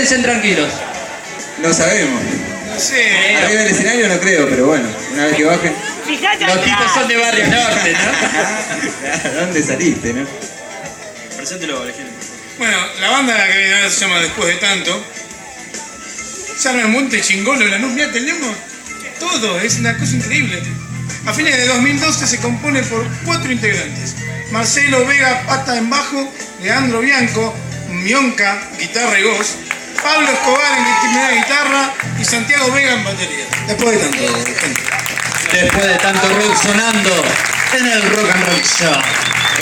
quédense tranquilos. No sabemos. No sé. Arriba del escenario no creo, pero bueno, una vez que bajen. Los tipos son de Barrio Norte, ¿no? ¿De dónde saliste, no? Preséntelo, Alejandro. Bueno, la banda que viene ahora se llama Después de Tanto. Se arma el Monte Chingolo, la Mira, tenemos todo, es una cosa increíble. A fines de 2012 se compone por 4 integrantes. Marcelo Vega, pata en bajo, Leandro Bianco, Mionca, guitarra y voz, Pablo Escobar en primera guitarra y Santiago Vega en batería. Después de tanto, gente. Después de tanto rock sonando en el Rock and Roll Show.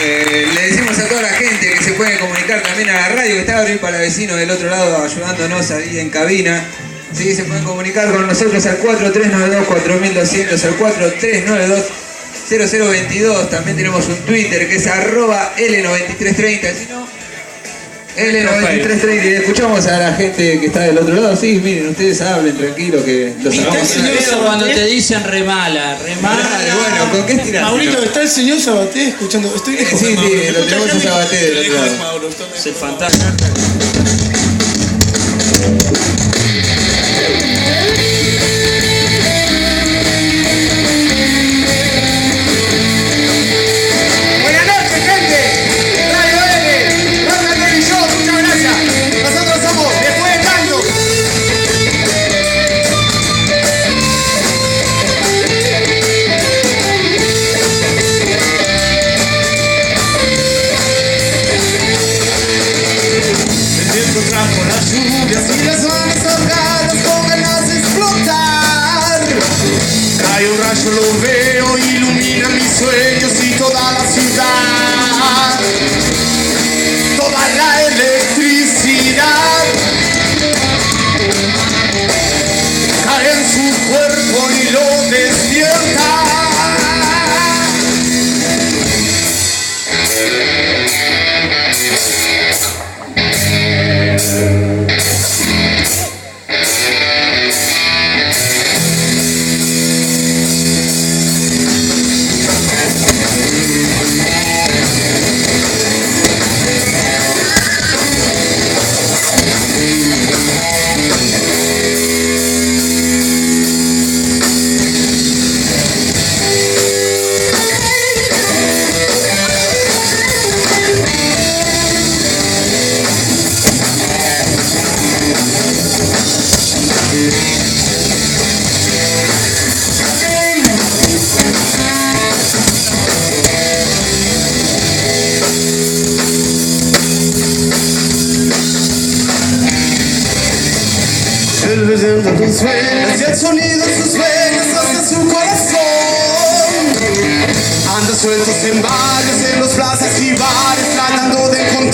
Le decimos a toda la gente que se puede comunicar también a la radio, que está Gabriel Palavecino del otro lado ayudándonos ahí en cabina. Sí, se pueden comunicar con nosotros al 4392-4200, al 4392-0022. También tenemos un Twitter que es @L9330. Si no, L9330. Y escuchamos a la gente que está del otro lado. Sí, miren, ustedes hablen tranquilo que los amamos. Cuando te dicen remala. Bueno, ¿con qué estiras? Maurito, está el señor Sabaté escuchando. Estoy lejos. Sí, lo tenemos a Sabaté del otro lado. Se fantasma. Buenas noches, gente. Radio L, Rock and Roll Show, muchas gracias. Nosotros somos Después de Tanto. El viento trajo las lluvias y las manos ahogadas con ganas de explotar. Cae un rayo, lo veo, ilumina mis sueños y toda la ciudad. Toda la electricidad cae en su cuerpo y lo despierta. El viento de tus venas y el sonido de sus venas hasta su corazón. Anda sueltos en bares, en los plazas y bares, tratando de encontrar